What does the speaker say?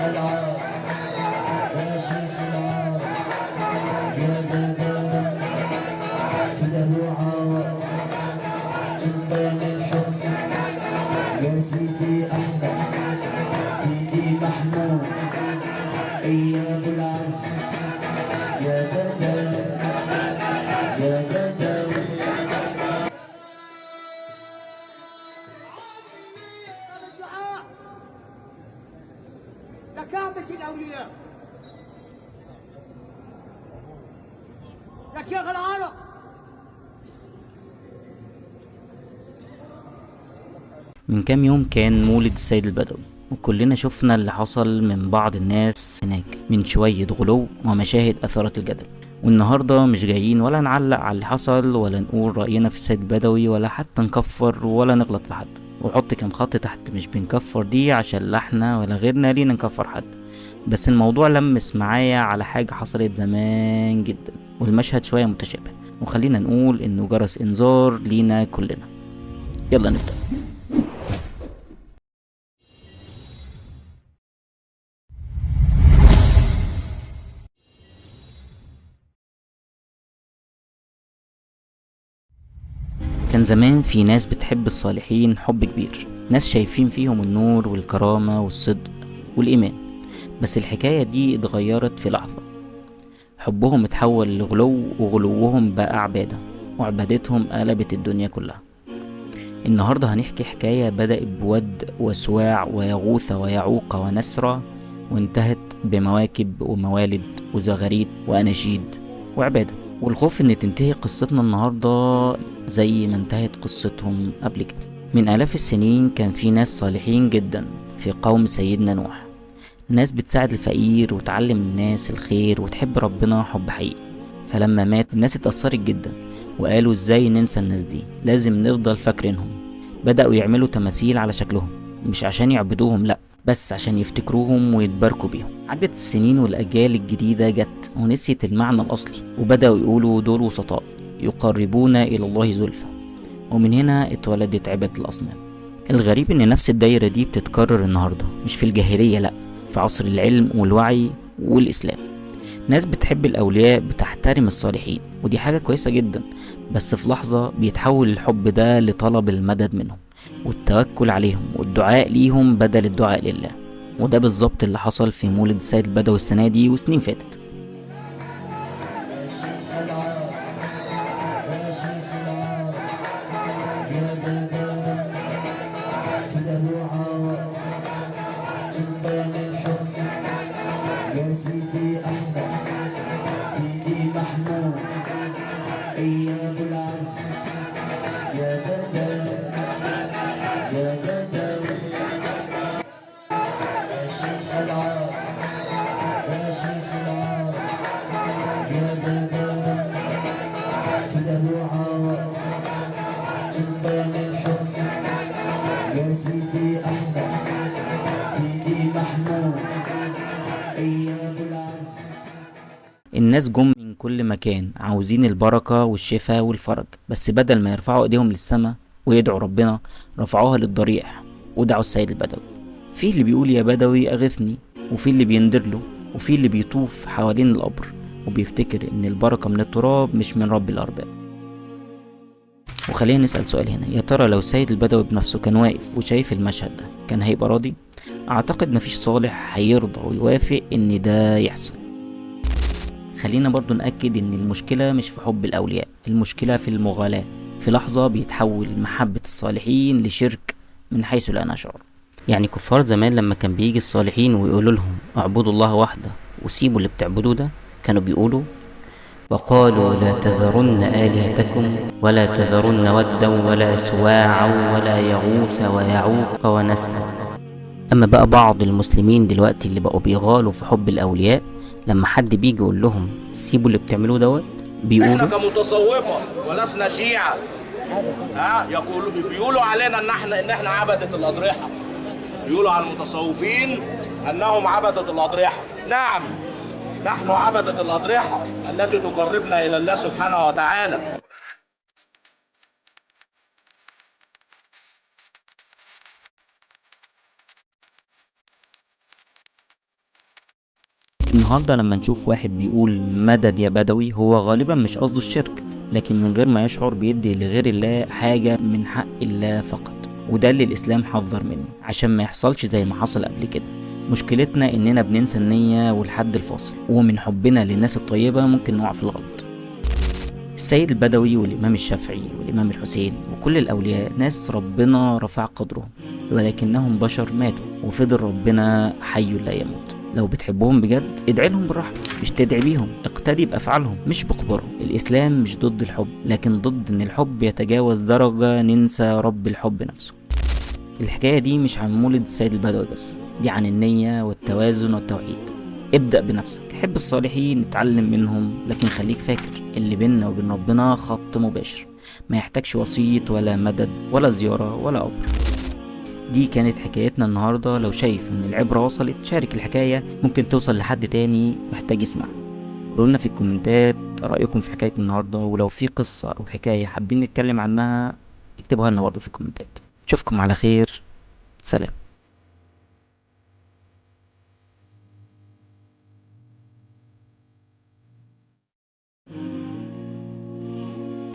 العار يا شيخ العار يا بابا سله عار سلطان الحكم يا سيدي أحمد سيدي محمود أيام العزم يا بابا يا بابا لكامة الأولياء يا شيخ العرب. من كام يوم كان مولد السيد البدوي، وكلنا شفنا اللي حصل من بعض الناس هناك من شوية غلو ومشاهد أثارت الجدل. والنهاردة مش جايين ولا نعلق على اللي حصل ولا نقول رأينا في السيد البدوي ولا حتى نكفر ولا نغلط في حد، وحط كام خط تحت مش بنكفر دي عشان لا احنا ولا غيرنا لينا نكفر حد، بس الموضوع لمس معايا على حاجة حصلت زمان جدا والمشهد شوية متشابه، وخلينا نقول انه جرس انذار لينا كلنا. يلا نبدأ. كان زمان في ناس بتحب الصالحين حب كبير، ناس شايفين فيهم النور والكرامة والصدق والإيمان، بس الحكاية دي اتغيرت في لحظة. حبهم اتحول لغلو وغلوهم بقى عبادة، وعبادتهم قلبت الدنيا كلها. النهاردة هنحكي حكاية بدأت بود وسواع ويغوث ويعوق ونسرى، وانتهت بمواكب وموالد وزغاريد وأناشيد وعبادة. والخوف ان تنتهي قصتنا النهاردة زي ما انتهت قصتهم قبل كده. من آلاف السنين كان في ناس صالحين جدا في قوم سيدنا نوح، ناس بتساعد الفقير وتعلم الناس الخير وتحب ربنا حب حقيقي. فلما مات الناس اتأثرت جدا وقالوا ازاي ننسى الناس دي، لازم نفضل فاكرينهم. بدأوا يعملوا تماثيل على شكلهم، مش عشان يعبدوهم لأ، بس عشان يفتكروهم ويتباركوا بيهم. عدت السنين والأجيال الجديدة جت ونسيت المعنى الأصلي، وبدأوا يقولوا دول وسطاء يقربون إلى الله زلفى، ومن هنا اتولدت عبادة الأصنام. الغريب إن نفس الدايرة دي بتتكرر النهاردة، مش في الجاهلية لأ، في عصر العلم والوعي والإسلام. ناس بتحب الأولياء بتحترم الصالحين، ودي حاجة كويسة جدا، بس في لحظة بيتحول الحب ده لطلب المدد منهم والتوكل عليهم والدعاء ليهم بدل الدعاء لله. وده بالظبط اللي حصل في مولد السيد البدوي السنة دي وسنين فاتت. يا شيخ العار يا شيخ العار يا بابا سله عار سلطان الحكم يا سيدي أحمد سيدي محمود أيام العزم يا بابا يا بابا يا شيخ العار يا شيخ العار يا بابا سله عار سلطان الحكم يا سيدي أحمد سيدي محمود أيام العزم. الناس جم من كل مكان عاوزين البركة والشفاء والفرج، بس بدل ما يرفعوا ايديهم للسماء ويدعوا ربنا رفعوها للضريح ودعوا السيد البدوي. في اللي بيقول يا بدوي اغثني، وفي اللي بيندر له، وفي اللي بيطوف حوالين القبر وبيفتكر ان البركة من التراب مش من رب الارباب. وخلينا نسأل سؤال هنا، يا ترى لو السيد البدوي بنفسه كان واقف وشايف المشهد ده كان هيبقى راضي؟ اعتقد مفيش صالح هيرضى ويوافق ان ده يحصل. خلينا برضو نأكد ان المشكلة مش في حب الاولياء، المشكلة في المغالاة. في لحظة بيتحول محبة الصالحين لشرك من حيث لا نشعر. يعني كفار زمان لما كان بيجي الصالحين ويقولوا لهم اعبدوا الله وحده وسيبوا اللي بتعبدوه ده، كانوا بيقولوا وقالوا لا تذرن آلهتكم ولا تذرن ودا ولا سواعا ولا يغوث ويعوق ونسرا. اما بقى بعض المسلمين دلوقتي اللي بقوا بيغالوا في حب الاولياء، لما حد بيجي يقول لهم سيبوا اللي بتعملوه دوت احنا بيقولوا كمتصوفه ولسنا شيعه. بيقولوا علينا ان احنا عبده الاضرحه. بيقولوا على المتصوفين انهم عبده الاضرحه. نعم، نحن عبده الاضرحه التي تقربنا الى الله سبحانه وتعالى. النهاردة لما نشوف واحد بيقول مدد يا بدوي، هو غالبا مش قصده الشرك، لكن من غير ما يشعر بيدي لغير الله حاجة من حق الله فقط. وده اللي الإسلام حذر منه عشان ما يحصلش زي ما حصل قبل كده. مشكلتنا إننا بننسى النية والحد الفاصل، ومن حبنا للناس الطيبة ممكن نقع في الغلط. السيد البدوي والإمام الشافعي والإمام الحسين وكل الأولياء ناس ربنا رفع قدرهم، ولكنهم بشر ماتوا، وفضل ربنا حي لا يموت. لو بتحبهم بجد ادعي لهم بالرحمة، مش تدعي بيهم، اقتدي بأفعالهم مش بقبرهم. الإسلام مش ضد الحب، لكن ضد إن الحب يتجاوز درجة ننسى رب الحب نفسه. الحكاية دي مش عن مولد السيد البدوي بس، دي عن النية والتوازن والتوحيد. ابدأ بنفسك، حب الصالحين، اتعلم منهم، لكن خليك فاكر اللي بيننا وبين ربنا خط مباشر، ما يحتاجش وسيط ولا مدد ولا زيارة ولا قبر. دي كانت حكايتنا النهاردة. لو شايف ان العبرة وصلت، شارك الحكاية، ممكن توصل لحد تاني محتاج يسمعها. قولولنا في الكومنتات رأيكم في حكاية النهاردة، ولو في قصة او حكاية حابين نتكلم عنها اكتبوها لنا برضه في الكومنتات. اشوفكم على خير، سلام.